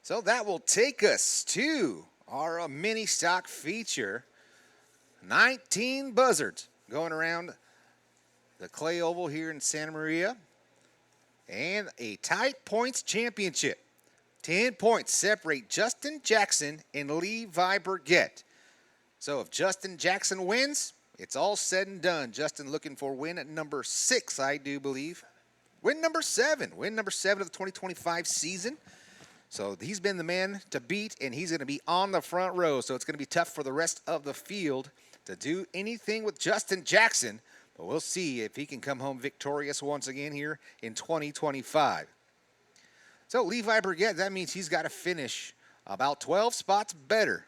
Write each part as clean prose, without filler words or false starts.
So that will take us to our mini stock feature. 19 buzzards going around the clay oval here in Santa Maria. And a tight points championship. 10 points separate Justin Jackson and Levi Burgett. So if Justin Jackson wins, it's all said and done. Justin looking for win at number 6, I do believe. Win number 7. Win number 7 of the 2025 season. So he's been the man to beat, and he's going to be on the front row. So it's going to be tough for the rest of the field to do anything with Justin Jackson. But we'll see if he can come home victorious once again here in 2025. So Levi Burgett, that means he's got to finish about 12 spots better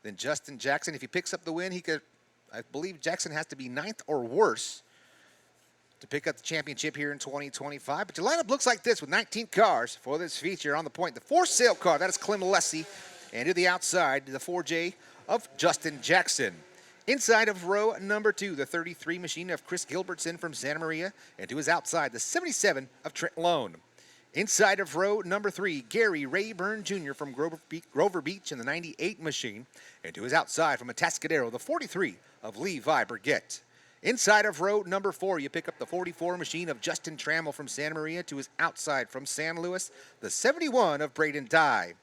than Justin Jackson. If he picks up the win, he could, I believe Jackson has to be 9th or worse to pick up the championship here in 2025. But your lineup looks like this with 19 cars for this feature. On the point, the for sale car, that is Clem Lessie. And to the outside, the 4J of Justin Jackson. Inside of row number 2, the 33 machine of Chris Gilbertson from Santa Maria. And to his outside, the 77 of Trent Lone. Inside of row number 3, Gary Rayburn Jr. from Grover Beach in the 98 machine. And to his outside from Atascadero, the 43 of Levi Burgett. Inside of row number 4, you pick up the 44 machine of Justin Trammell from Santa Maria. To his outside from San Luis, the 71 of Braden Dye.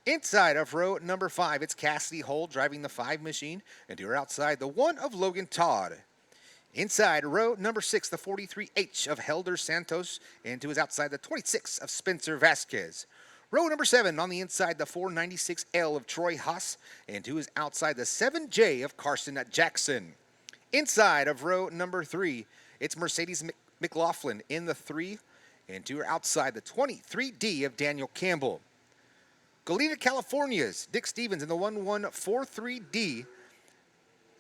Inside of row number 5, it's Cassidy Hull driving the 5 machine. And to her outside, the 1 of Logan Todd. Inside row number 6, the 43H of Helder Santos. And to his outside, the 26 of Spencer Vasquez. Row number 7, on the inside, the 496L of Troy Haas. And to his outside, the 7J of Carson Jackson. Inside of row number 3, it's Mercedes McLaughlin in the 3. And to her outside, the 23D of Daniel Campbell. Goleta, California's Dick Stevens in the 1143D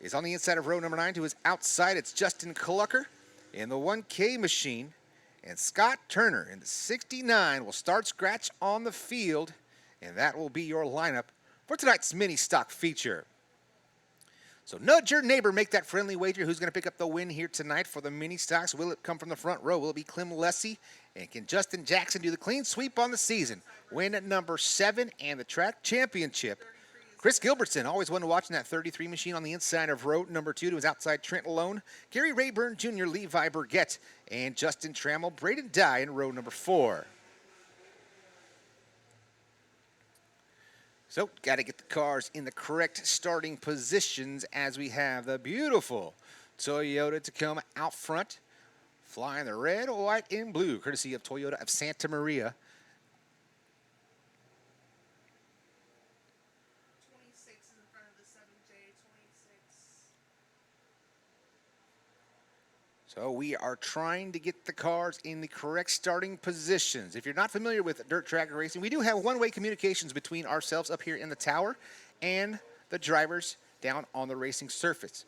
is on the inside of row number 9. To his outside, it's Justin Clucker in the 1K machine. And Scott Turner in the 69 will start scratch on the field. And that will be your lineup for tonight's mini stock feature. So nudge your neighbor, make that friendly wager. Who's going to pick up the win here tonight for the mini stocks? Will it come from the front row? Will it be Clem Lessie? And can Justin Jackson do the clean sweep on the season? Win at number 7 and the track championship. Chris Gilbertson, always one to watch in that 33 machine on the inside of row number 2 to his outside Trent Lone. Gary Rayburn Jr., Levi Burgett, and Justin Trammell, Braden Dye in row number 4. So, got to get the cars in the correct starting positions as we have the beautiful Toyota Tacoma out front, flying the red, white, and blue, courtesy of Toyota of Santa Maria. 26 is in front of the 7J, 26. So we are trying to get the cars in the correct starting positions. If you're not familiar with dirt track racing, we do have one-way communications between ourselves up here in the tower and the drivers down on the racing surface.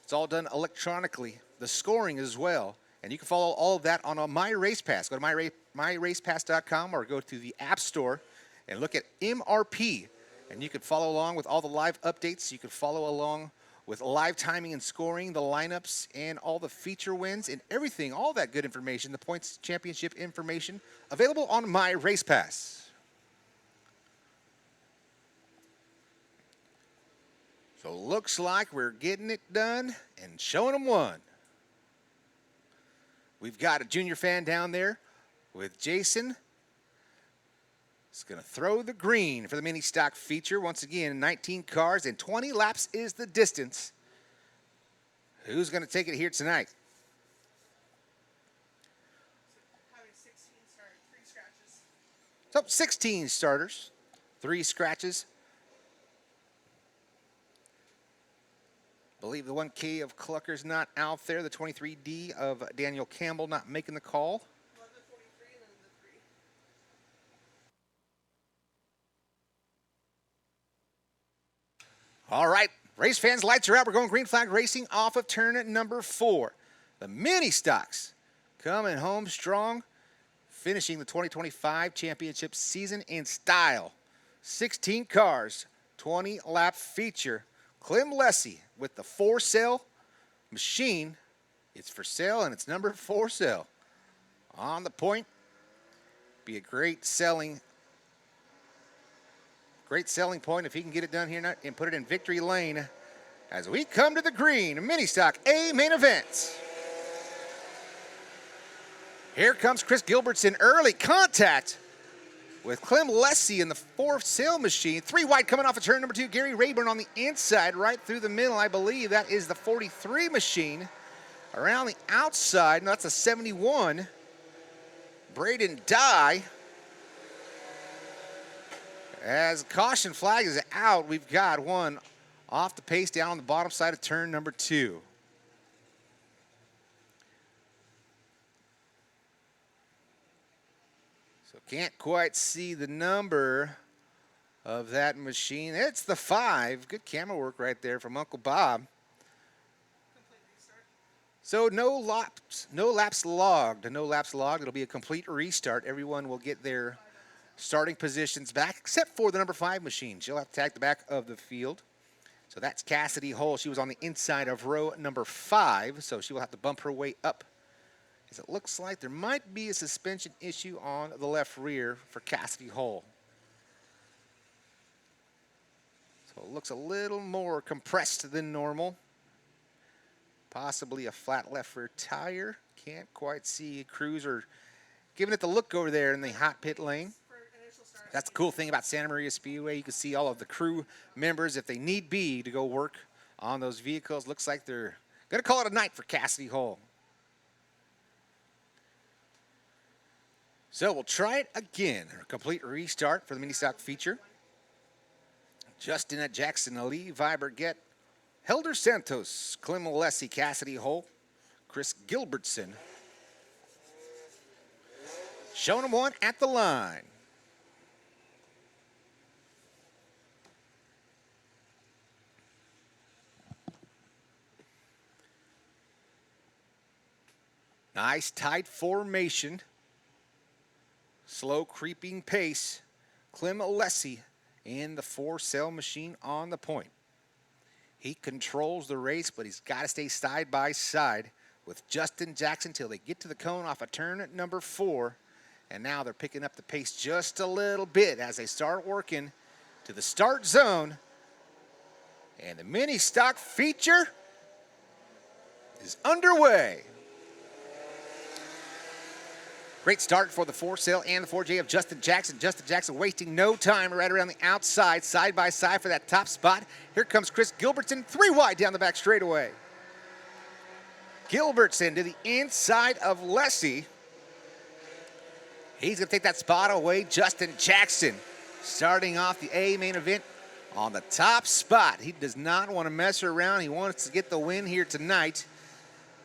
It's all done electronically. The scoring as well. And you can follow all of that on a My Race Pass. Go to myracepass.com or go to the App Store and look at MRP. And you can follow along with all the live updates. You can follow along with live timing and scoring, the lineups, and all the feature wins and everything, all that good information, the points championship information, available on My Race Pass. So looks like we're getting it done and showing them one. We've got a junior fan down there with Jason. It's going to throw the green for the mini stock feature. Once again, 19 cars and 20 laps is the distance. Who's going to take it here tonight? Having 16 start, 3 scratches. So 16 starters, 3 scratches. Believe the 1K of Clucker's not out there. The 23D of Daniel Campbell not making the call. 1143 and then the 3. All right, race fans, lights are out. We're going green flag racing off of turn number 4. The mini stocks coming home strong, finishing the 2025 championship season in style. 16 cars, 20 lap feature. Clem Lessie with the for sale machine. It's for sale and it's number 4 sale. On the point, be a great selling Great selling point if he can get it done here and put it in victory lane as we come to the green mini stock A main event. Here comes Chris Gilbertson, early contact with Clem Lessie in the fourth sail machine. 3 wide coming off of turn number 2. Gary Rayburn on the inside, right through the middle. I believe that is the 43 machine. Around the outside, no, that's a 71. Braden Dye. As caution flag is out, we've got one off the pace down on the bottom side of turn number 2. So can't quite see the number of that machine. It's the 5. Good camera work right there from Uncle Bob. So no laps logged. It'll be a complete restart. Everyone will get their starting positions back, except for the number 5 machine. She'll have to tag the back of the field. So that's Cassidy Hull. She was on the inside of row number 5, so she will have to bump her way up, as it looks like there might be a suspension issue on the left rear for Cassidy Hull. So it looks a little more compressed than normal. Possibly a flat left rear tire. Can't quite see. Crews are giving it the look over there in the hot pit lane. That's the cool thing about Santa Maria Speedway. You can see all of the crew members, if they need be, to go work on those vehicles. Looks like they're going to call it a night for Cassidy Hull. So we'll try it again. A complete restart for the mini stock feature. Justin Jackson, Lee Viberget, Helder Santos, Clem Lessie, Cassidy Hull, Chris Gilbertson. Showing them one at the line. Nice tight formation. Slow creeping pace. Clem Lessie in the 4-sail machine on the point. He controls the race, but he's got to stay side by side with Justin Jackson till they get to the cone off of turn number 4. And now they're picking up the pace just a little bit as they start working to the start zone. And the mini stock feature is underway. Great start for the 4-sail and the 4J of Justin Jackson. Justin Jackson wasting no time right around the outside, side by side for that top spot. Here comes Chris Gilbertson, 3 wide down the back straightaway. Gilbertson to the inside of Lessie. He's going to take that spot away. Justin Jackson starting off the A main event on the top spot. He does not want to mess around. He wants to get the win here tonight.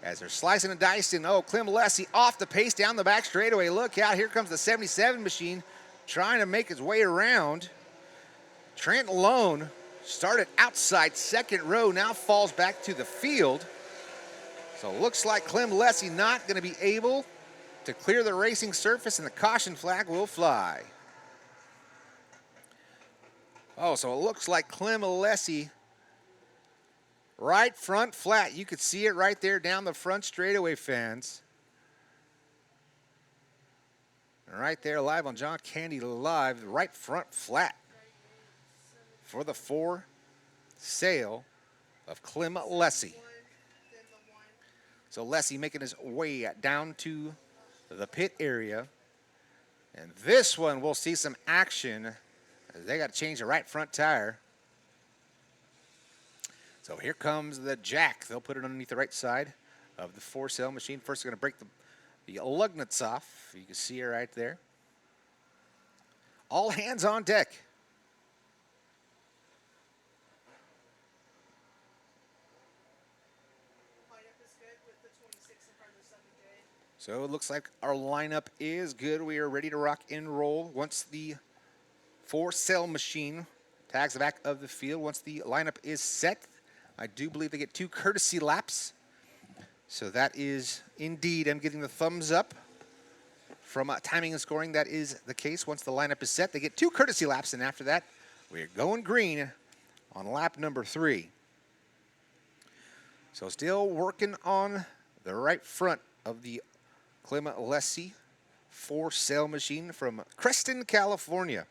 As they're slicing and dicing, Clem Lessie off the pace down the back straightaway. Look out, here comes the 77 machine trying to make his way around. Trent Lone started outside second row, now falls back to the field. So it looks like Clem Lessie not going to be able to clear the racing surface, and the caution flag will fly. So it looks like Clem Lessie right front flat. You could see it right there down the front straightaway, fans. And right there live on John Candy Live, right front flat for the 4-sail of Clem Lessie. So Lessie making his way down to the pit area. And this one we'll see some action. They got to change the right front tire. So here comes the jack. They'll put it underneath the right side of the 4-sail machine. First, they're going to break the lug nuts off. You can see it right there. All hands on deck. So it looks like our lineup is good. We are ready to rock and roll once the 4-sail machine tags the back of the field. Once the lineup is set, I do believe they get 2 courtesy laps. So that is indeed, I'm getting the thumbs up from timing and scoring. That is the case. Once the lineup is set, they get 2 courtesy laps, and after that, we're going green on lap number 3. So still working on the right front of the Clem Lessie 4-sail machine from Creston, California.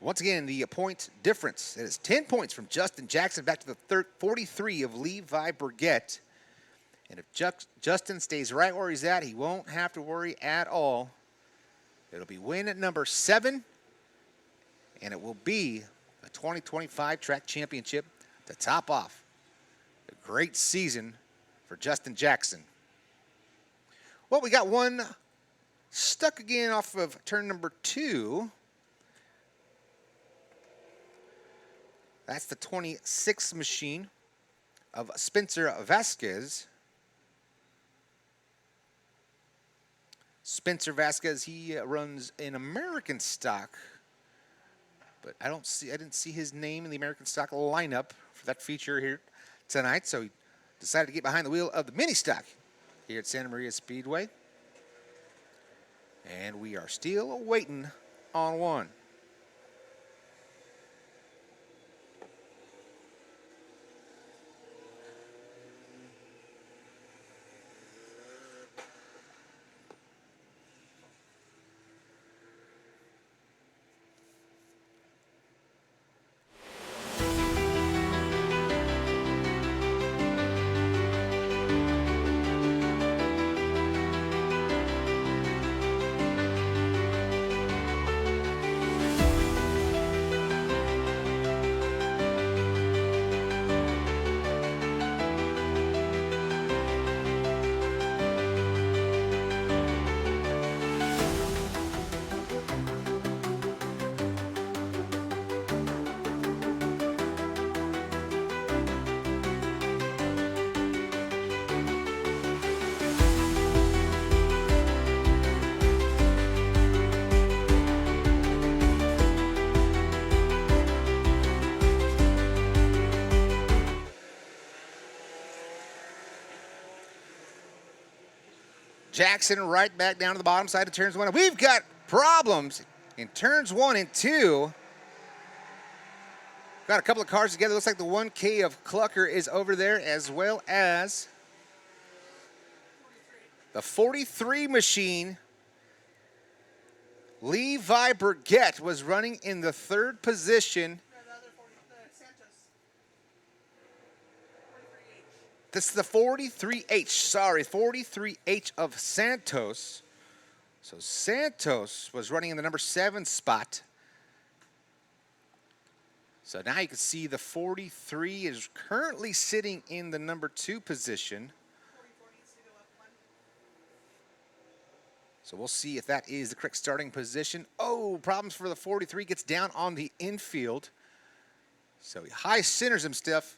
Once again, the point difference. It is 10 points from Justin Jackson back to the 43 of Levi Burgett. And if Justin stays right where he's at, he won't have to worry at all. It'll be win at number 7, and it will be a 2025 track championship to top off a great season for Justin Jackson. Well, we got one stuck again off of turn number 2. That's the 26 machine of Spencer Vasquez. Spencer Vasquez, he runs an American stock, but I didn't see his name in the American stock lineup for that feature here tonight, so he decided to get behind the wheel of the mini stock here at Santa Maria Speedway. And we are still waiting on one. Jackson right back down to the bottom side of turns 1. We've got problems in turns 1 and 2. Got a couple of cars together. Looks like the 1K of Clucker is over there, as well as the 43 machine. Levi Burgett was running in the 3rd position. No, the other 40, the Santos. 43H. This is the 43H, sorry, 43H of Santos. So Santos was running in the number 7 spot. So now you can see the 43 is currently sitting in the number 2 position. 44 needs to go up 1. So we'll see if that is the correct starting position. Oh, problems for the 43, gets down on the infield. So he high centers himself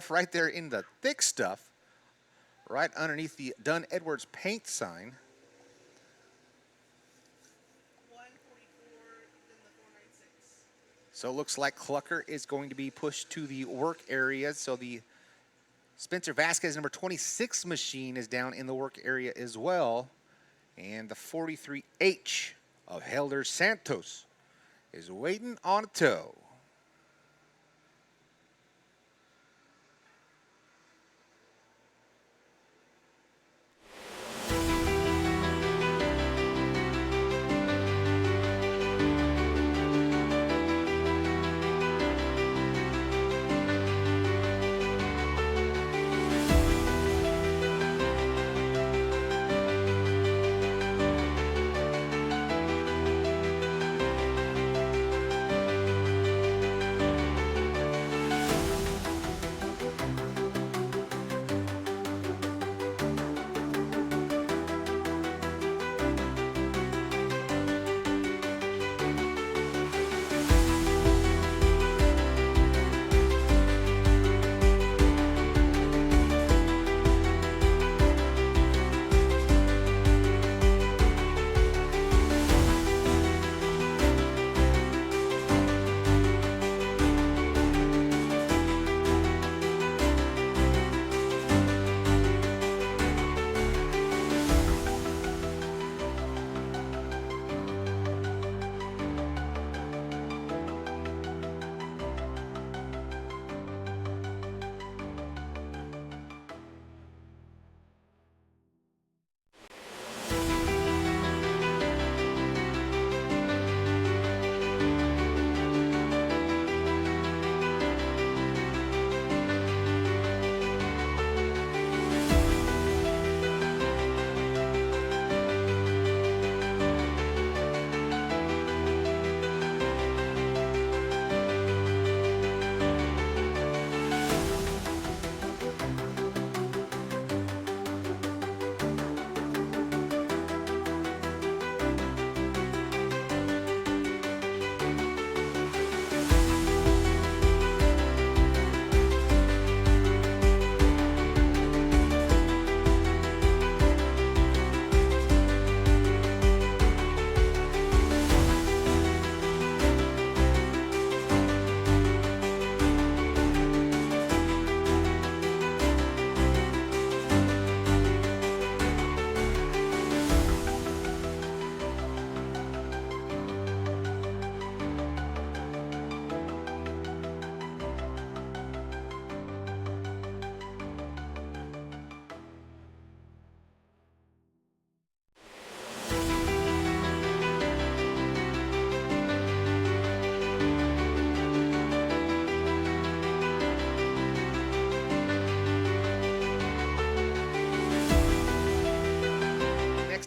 right there in the thick stuff, right underneath the Dunn Edwards paint sign. 144, then the 496. So it looks like Clucker is going to be pushed to the work area. So the Spencer Vasquez number 26 machine is down in the work area as well. And the 43H of Helder Santos is waiting on a tow.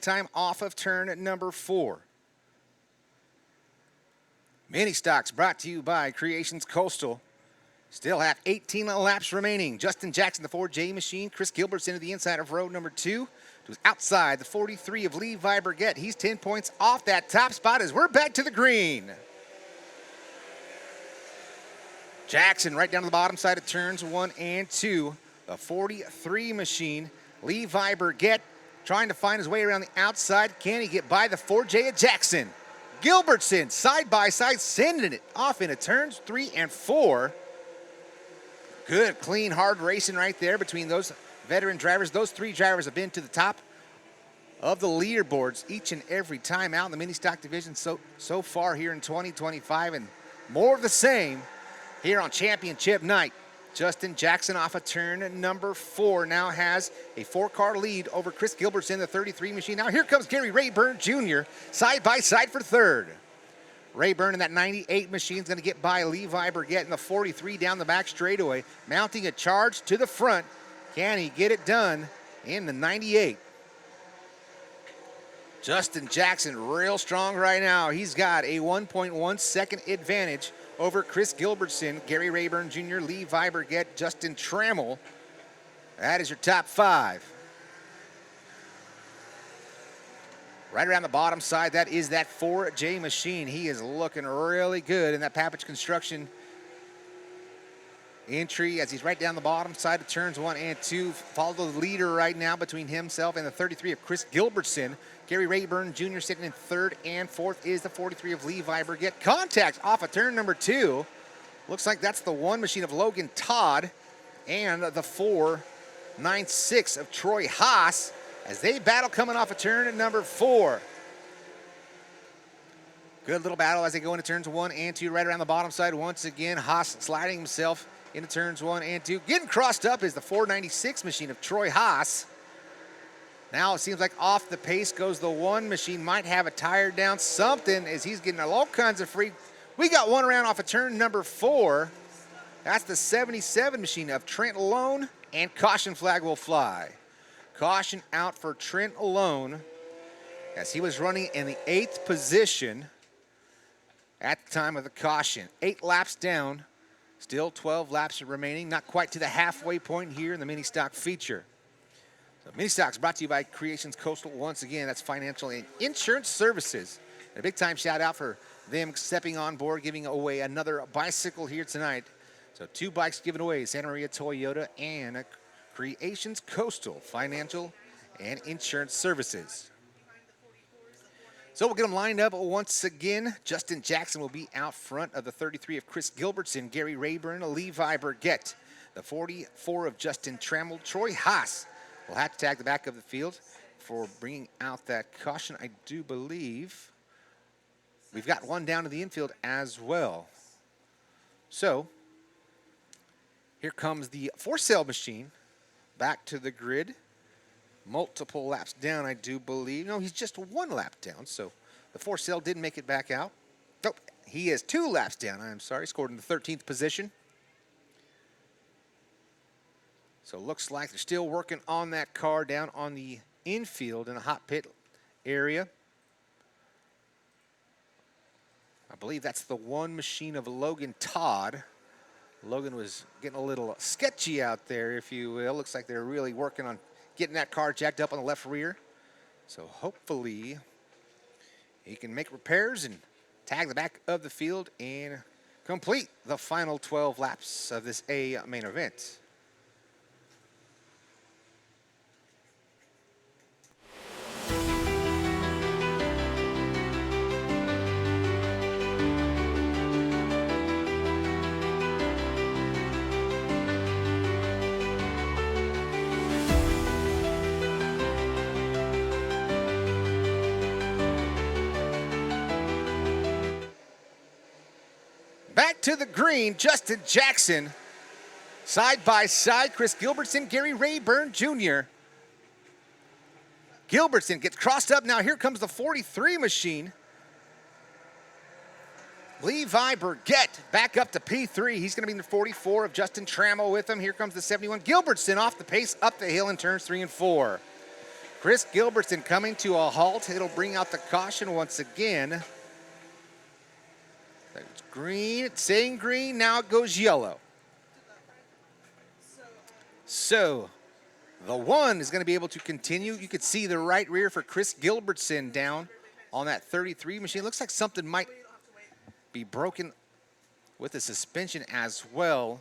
time off of turn number 4. Mini stocks brought to you by Creations Coastal. Still have 18 laps remaining. Justin Jackson, the 4J machine. Chris Gilbert's into the inside of row number 2. To outside, the 43 of Levi Burgett. He's 10 points off that top spot as we're back to the green. Jackson right down to the bottom side of turns 1 and 2. The 43 machine. Levi Burgett trying to find his way around the outside. Can he get by the 4J of Jackson? Gilbertson side by side sending it off into turns 3 and 4. Good, clean, hard racing right there between those veteran drivers. Those 3 drivers have been to the top of the leaderboards each and every time out in the mini stock division so far here in 2025, and more of the same here on championship night. Justin Jackson off of turn number 4 now has a 4-car lead over Chris Gilbertson, the 33 machine. Now here comes Gary Rayburn Jr. side by side for 3rd. Rayburn in that 98 machine is going to get by Levi Burgett in the 43 down the back straightaway, mounting a charge to the front. Can he get it done in the 98? Justin Jackson real strong right now. He's got a 1.1 second advantage over Chris Gilbertson, Gary Rayburn Jr., Levi Burgett, Justin Trammell. That is your top 5. Right around the bottom side, that is that 4J machine. He is looking really good in that Papich Construction entry as he's right down the bottom side of turns 1 and 2. Follow the leader right now between himself and the 33 of Chris Gilbertson. Gary Rayburn Jr. sitting in 3rd, and 4th is the 43 of Levi Burgett. Contact off of turn number 2. Looks like that's the 1 machine of Logan Todd and the 496 of Troy Haas as they battle coming off of turn number 4. Good little battle as they go into turns 1 and 2 right around the bottom side. Once again, Haas sliding himself into turns 1 and 2. Getting crossed up is the 496 machine of Troy Haas. Now it seems like off the pace goes the 1 machine. Might have a tire down, something, as he's getting all kinds of free. We got one around off of turn number 4. That's the 77 machine of Trent Lone, and caution flag will fly. Caution out for Trent Lone as he was running in the 8th position at the time of the caution. 8 laps down, still 12 laps remaining. Not quite to the halfway point here in the mini stock feature. So mini stocks brought to you by Creations Coastal. Once again, that's financial and insurance services. And a big time shout out for them stepping on board, giving away another bicycle here tonight. So 2 bikes given away, Santa Maria Toyota and Creations Coastal Financial and Insurance Services. So we'll get them lined up once again. Justin Jackson will be out front of the 33 of Chris Gilbertson, Gary Rayburn, Levi Burgett. The 44 of Justin Trammell, Troy Haas will have to tag the back of the field for bringing out that caution. I do believe we've got one down to the infield as well. So here comes the for-sale machine back to the grid. Multiple laps down, I do believe. No, he's just 1 lap down, so the for-sale didn't make it back out. Oh, he is 2 laps down, I'm sorry. Scored in the 13th position. So looks like they're still working on that car down on the infield in the hot pit area. I believe that's the 1 machine of Logan Todd. Logan was getting a little sketchy out there, if you will. Looks like they're really working on getting that car jacked up on the left rear. So hopefully he can make repairs and tag the back of the field and complete the final 12 laps of this A main event. Back to the green, Justin Jackson. Side by side, Chris Gilbertson, Gary Rayburn Jr. Gilbertson gets crossed up. Now here comes the 43 machine. Levi Burgett back up to P3. He's going to be in the 44 of Justin Trammell with him. Here comes the 71. Gilbertson off the pace, up the hill in turns 3 and 4. Chris Gilbertson coming to a halt. It'll bring out the caution once again. It's green, it's saying green, now it goes yellow. So the one is going to be able to continue. You could see the right rear for Chris Gilbertson down on that 33 machine. Looks like something might be broken with the suspension as well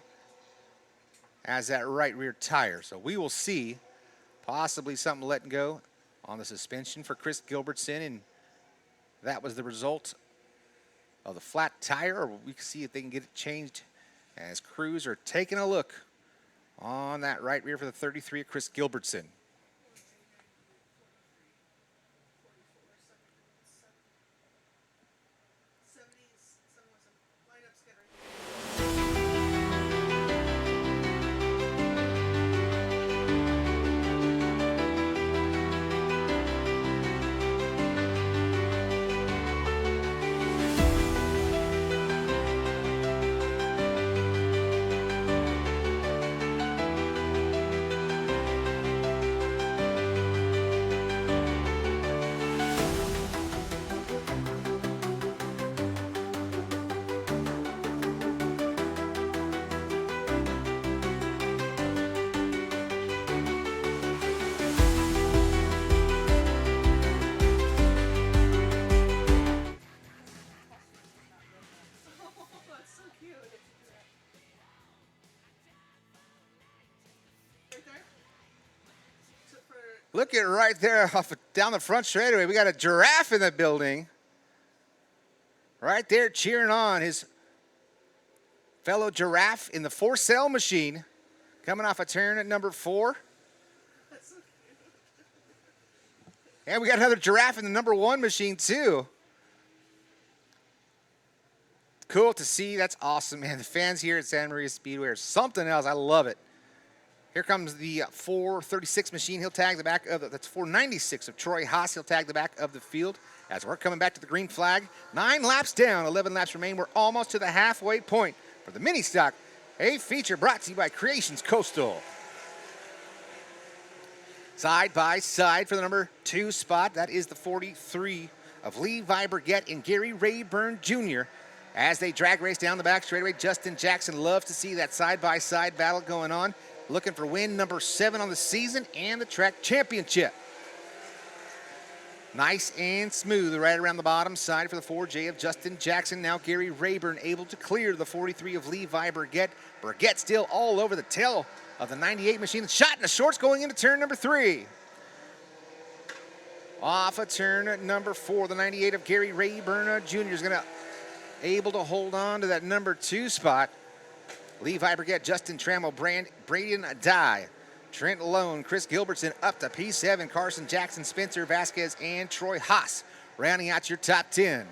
as that right rear tire. So we will see possibly something letting go on the suspension for Chris Gilbertson, and that was the result of the flat tire, or we can see if they can get it changed as crews are taking a look on that right rear for the 33 of Chris Gilbertson. Look at right there down the front straightaway. We got a giraffe in the building. Right there cheering on his fellow giraffe in the for sale machine. Coming off a turn at number 4. And we got another giraffe in the number 1 machine too. Cool to see. That's awesome, man. The fans here at Santa Maria Speedway are something else. I love it. Here comes the 436 machine. He'll tag the back of that's 496 of Troy Haas. He'll tag the back of the field as we're coming back to the green flag. 9 laps down, 11 laps remain. We're almost to the halfway point for the mini stock. A feature brought to you by Creations Coastal. Side by side for the number 2 spot. That is the 43 of Levi Burgett and Gary Rayburn Jr. As they drag race down the back straightaway, Justin Jackson loves to see that side-by-side battle going on. Looking for win number 7 on the season and the track championship. Nice and smooth right around the bottom side for the 4J of Justin Jackson. Now Gary Rayburn able to clear the 43 of Levi Burgett. Burgett still all over the tail of the 98 machine. Shot in the shorts going into turn number 3. Off of turn number 4, the 98 of Gary Rayburn Jr. is going to able to hold on to that number 2 spot. Levi Burgett, Justin Trammell, Braden Dye, Trent Lone, Chris Gilbertson up to P7, Carson Jackson, Spencer Vasquez, and Troy Haas rounding out your top 10.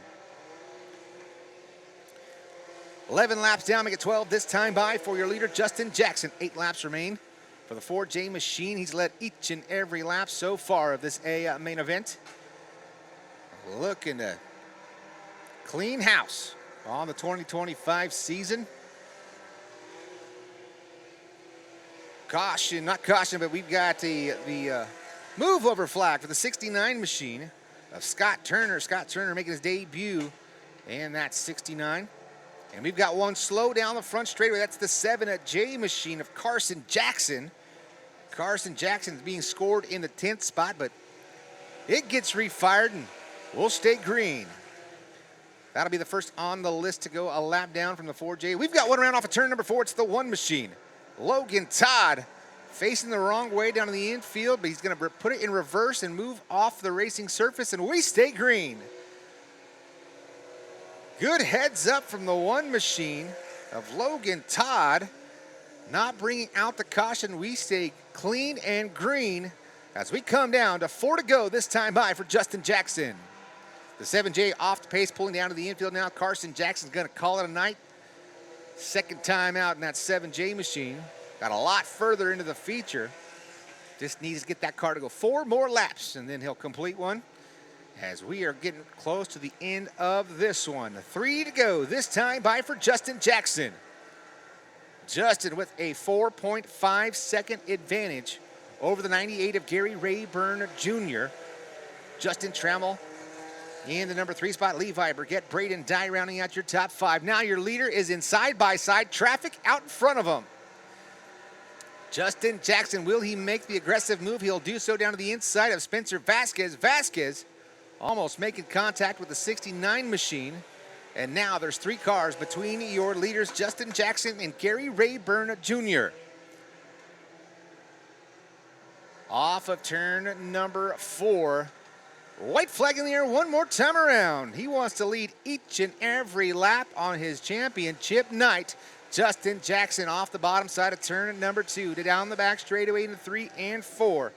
11 laps down, make it 12 this time by for your leader, Justin Jackson. 8 laps remain for the 4J machine. He's led each and every lap so far of this main event. Looking to clean house on the 2025 season. Caution, not caution, but we've got the move over flag for the 69 machine of Scott Turner. Scott Turner making his debut, and that's 69. And we've got one slow down the front straightaway. That's the 7J machine of Carson Jackson. Carson Jackson is being scored in the 10th spot, but it gets refired and we'll stay green. That'll be the first on the list to go a lap down from the 4J. We've got one around off of turn number 4. It's the 1 machine. Logan Todd facing the wrong way down in the infield, but he's going to put it in reverse and move off the racing surface, and we stay green. Good heads up from the 1 machine of Logan Todd, not bringing out the caution. We stay clean and green as we come down to 4 to go this time by for Justin Jackson. The 7J off the pace, pulling down to the infield now. Carson Jackson's going to call it a night. Second time out in that 7J machine. Got a lot further into the feature. Just needs to get that car to go 4 more laps, and then he'll complete one. As we are getting close to the end of this one. 3 to go this time by for Justin Jackson. Justin with a 4.5 second advantage over the 98 of Gary Rayburn Jr. Justin Trammell in the number 3 spot. Levi Burgett, Braden Dye rounding out your top 5. Now your leader is in side-by-side traffic out in front of him. Justin Jackson, will he make the aggressive move? He'll do so down to the inside of Spencer Vasquez. Vasquez almost making contact with the 69 machine. And now there's 3 cars between your leaders, Justin Jackson and Gary Rayburn Jr. Off of turn number 4. White flag in the air one more time around. He wants to lead each and every lap on his championship night. Justin Jackson off the bottom side of turn number 2 to down the back straightaway into 3 and 4.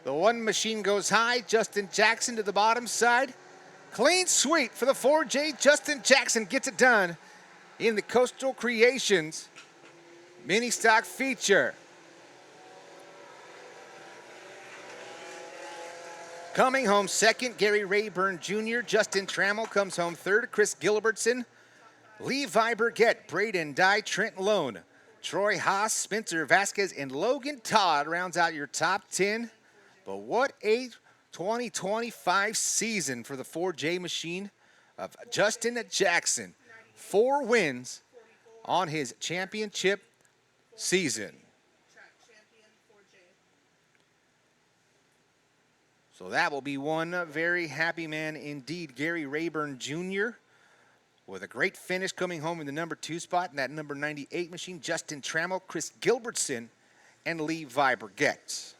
The 1 machine goes high. Justin Jackson to the bottom side. Clean sweep for the 4J. Justin Jackson gets it done in the Coastal Creations mini stock feature. Coming home second, Gary Rayburn Jr. Justin Trammell comes home third. Chris Gilbertson, Levi Burgett, Braden Dye, Trent Lone, Troy Haas, Spencer Vasquez, and Logan Todd rounds out your top 10. But what a 2025 season for the 4J machine of Justin Jackson. 4 wins on his championship season. Track champion 4J. So that will be one very happy man indeed, Gary Rayburn Jr., with a great finish coming home in the number 2 spot in that number 98 machine. Justin Trammell, Chris Gilbertson, and Levi Burgett.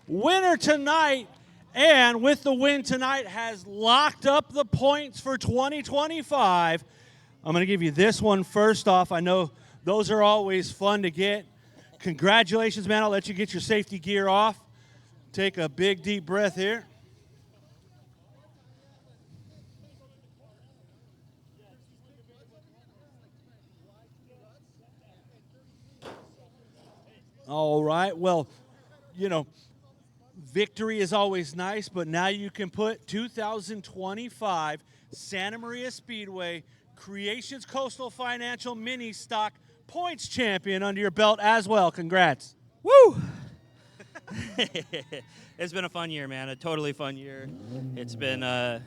Winner tonight, and with the win tonight has locked up the points for 2025. I'm going to give you this one first off. I know those are always fun to get. Congratulations, man. I'll let you get your safety gear off. Take a big, deep breath here. All right. Well, you know, victory is always nice, but now you can put 2025 Santa Maria Speedway Creations Coastal Financial Mini Stock Points Champion under your belt as well. Congrats. Woo! It's been a fun year, man. A totally fun year. It's been a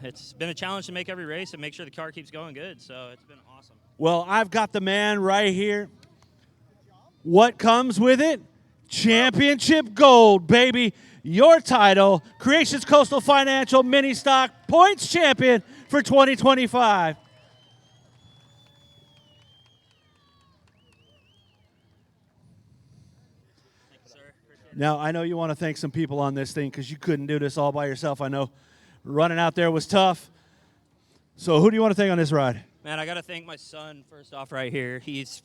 challenge to make every race and make sure the car keeps going good. So it's been awesome. Well, I've got the man right here. What comes with it? Championship gold, baby. Your title, Creations Coastal Financial Mini Stock Points Champion for 2025. Thank you, sir. Appreciate it. Now, I know you want to thank some people on this thing because you couldn't do this all by yourself. I know running out there was tough. So who do you want to thank on this ride? Man, I got to thank my son first off right here. He's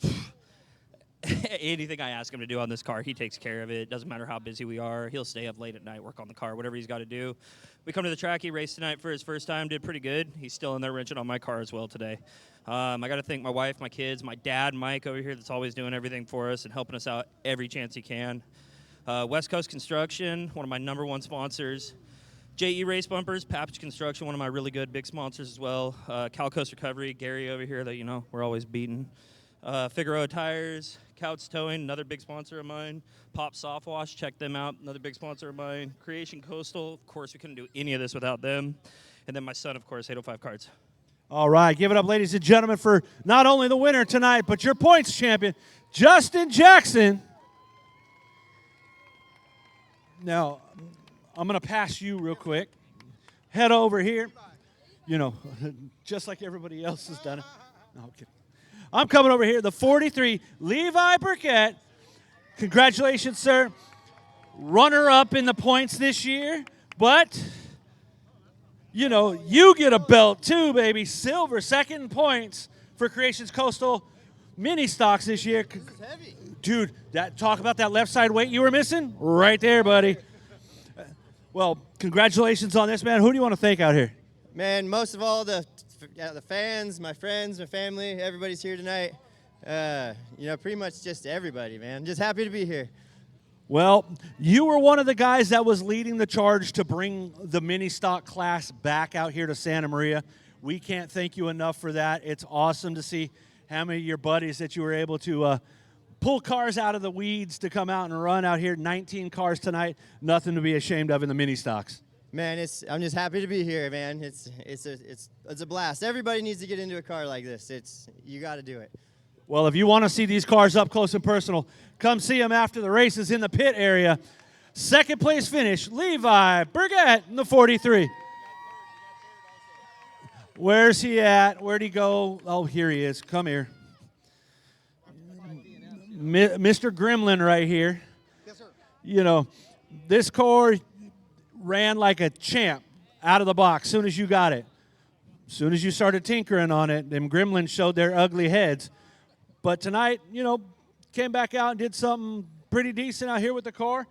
anything I ask him to do on this car, he takes care of it. Doesn't matter how busy we are. He'll stay up late at night, work on the car, whatever he's got to do. We come to the track. He raced tonight for his first time, did pretty good. He's still in there wrenching on my car as well today. I got to thank my wife, my kids, my dad, Mike over here, that's always doing everything for us and helping us out every chance he can. West Coast Construction, one of my number 1 sponsors. JE Race Bumpers, Papich Construction, one of my really good big sponsors as well. Cal Coast Recovery, Gary over here that, you know, we're always beating. Figueroa Tires, Couch Towing, another big sponsor of mine. Pop Soft Wash, check them out, another big sponsor of mine. Creation Coastal, of course, we couldn't do any of this without them. And then my son, of course, 805 Cards. All right, give it up, ladies and gentlemen, for not only the winner tonight, but your points champion, Justin Jackson. Now, I'm going to pass you real quick. Head over here. You know, just like everybody else has done it. No, I'm kidding. I'm coming over here. The 43, Levi Burkett. Congratulations, sir. Runner-up in the points this year, but, you know, you get a belt too, baby. Silver, second in points for Creations Coastal Mini Stocks this year. This is heavy. Dude, talk about that left side weight you were missing? Right there, buddy. Well, congratulations on this, man. Who do you want to thank out here? Man, most of all, the fans, my friends, my family, everybody's here tonight. You know, pretty much just everybody, man. I'm just happy to be here. Well, you were one of the guys that was leading the charge to bring the mini stock class back out here to Santa Maria. We can't thank you enough for that. It's awesome to see how many of your buddies that you were able to pull cars out of the weeds to come out and run out here. 19 cars tonight. Nothing to be ashamed of in the mini stocks. Man, I'm just happy to be here, man. It's a blast. Everybody needs to get into a car like this. You got to do it. Well, if you want to see these cars up close and personal, come see them after the races in the pit area. Second place finish, Levi Burgett in the 43. Where's he at? Where'd he go? Oh, here he is. Come here. Mr. Gremlin right here. Yes, sir. You know, this car ran like a champ out of the box soon as you got it. Soon as you started tinkering on it, them gremlins showed their ugly heads. But tonight, you know, came back out and did something pretty decent out here with the car.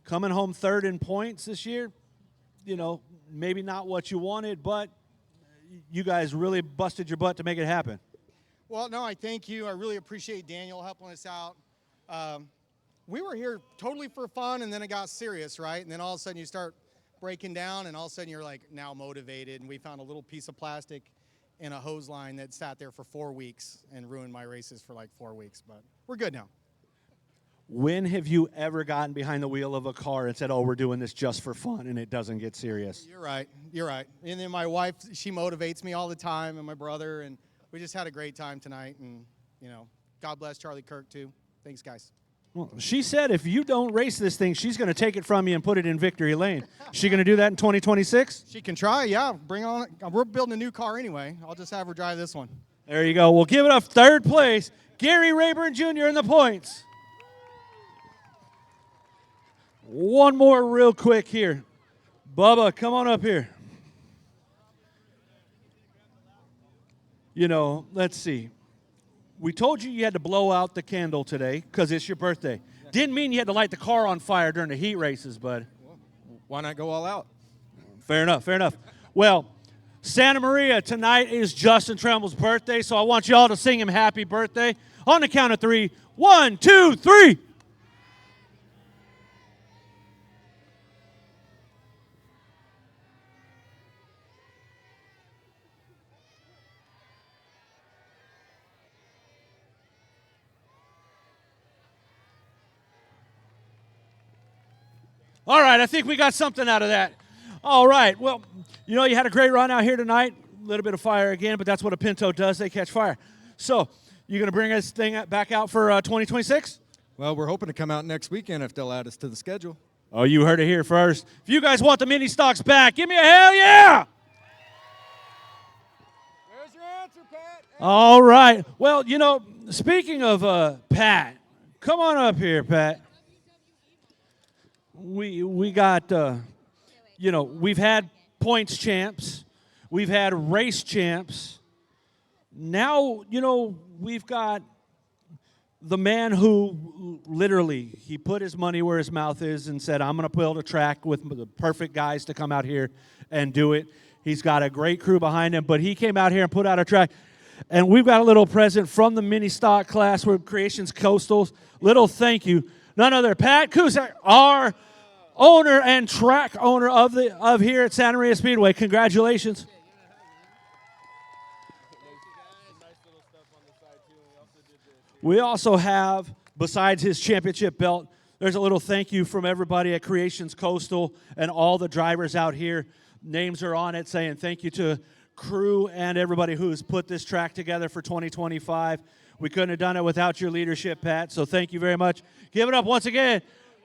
Coming home third in points this year. You know, maybe not what you wanted, but you guys really busted your butt to make it happen. Well, no, I thank you. I really appreciate Daniel helping us out. We were here totally for fun, and then it got serious, right? And then all of a sudden you start breaking down, and all of a sudden you're like now motivated. And we found a little piece of plastic in a hose line that sat there for 4 weeks and ruined my races for like 4 weeks. But we're good now. When have you ever gotten behind the wheel of a car and said, oh, we're doing this just for fun, and it doesn't get serious? You're right. You're right. And then my wife, she motivates me all the time, and my brother, and we just had a great time tonight. And, you know, God bless Charlie Kirk, too. Thanks, guys. Well, she said if you don't race this thing, she's going to take it from you and put it in victory lane. Is she going to do that in 2026? She can try, yeah. Bring on it. We're building a new car anyway. I'll just have her drive this one. There you go. We'll give it up third place. Gary Rayburn Jr. in the points. One more real quick here. Bubba, come on up here. You know, let's see. We told you had to blow out the candle today because it's your birthday. Didn't mean you had to light the car on fire during the heat races, bud. Why not go all out? Fair enough, fair enough. Well, Santa Maria, tonight is Justin Tremble's birthday, so I want you all to sing him happy birthday. On the count of 3. 1, 2, 3. All right, I think we got something out of that. All right, well, you know, you had a great run out here tonight. A little bit of fire again, but that's what a Pinto does. They catch fire. So, you going to bring this thing back out for 2026? Well, we're hoping to come out next weekend if they'll add us to the schedule. Oh, you heard it here first. If you guys want the mini stocks back, give me a hell yeah! There's your answer, Pat. All right. Well, you know, speaking of Pat, come on up here, Pat. We got, you know, we've had points champs. We've had race champs. Now, you know, we've got the man who literally, he put his money where his mouth is and said, I'm going to build a track with the perfect guys to come out here and do it. He's got a great crew behind him, but he came out here and put out a track. And we've got a little present from the mini stock class with Creations Coastals. Little thank you. None other, Pat Cusack, our owner and track owner of here at Santa Maria Speedway. Congratulations. We also have, besides his championship belt, there's a little thank you from everybody at Creations Coastal and all the drivers out here. Names are on it saying thank you to crew and everybody who's put this track together for 2025. We couldn't have done it without your leadership, Pat, so thank you very much. Give it up once again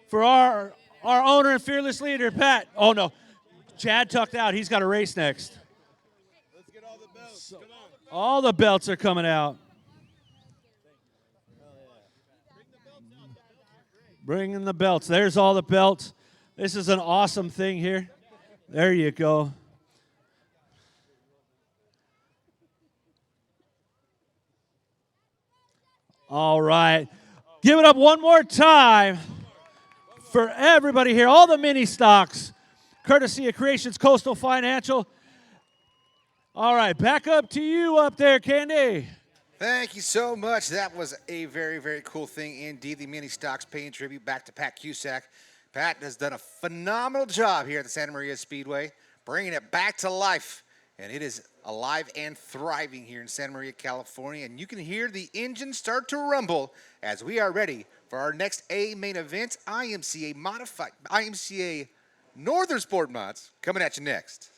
for our owner and fearless leader, Pat. Oh, no. Chad tucked out. He's got a race next. Let's get all the belts. Come on. All the belts are coming out. Bringing the belts. There's all the belts. This is an awesome thing here. There you go. All right. Give it up one more time for everybody here. All the mini stocks, courtesy of Creations Coastal Financial. All right, back up to you up there, Candy. Thank you so much. That was a very, very cool thing indeed. The mini stocks paying tribute back to Pat Cusack. Pat has done a phenomenal job here at the Santa Maria Speedway, bringing it back to life. And it is alive and thriving here in Santa Maria, California. And you can hear the engine start to rumble as we are ready for our next A main event, IMCA Northern Sport Mods, coming at you next.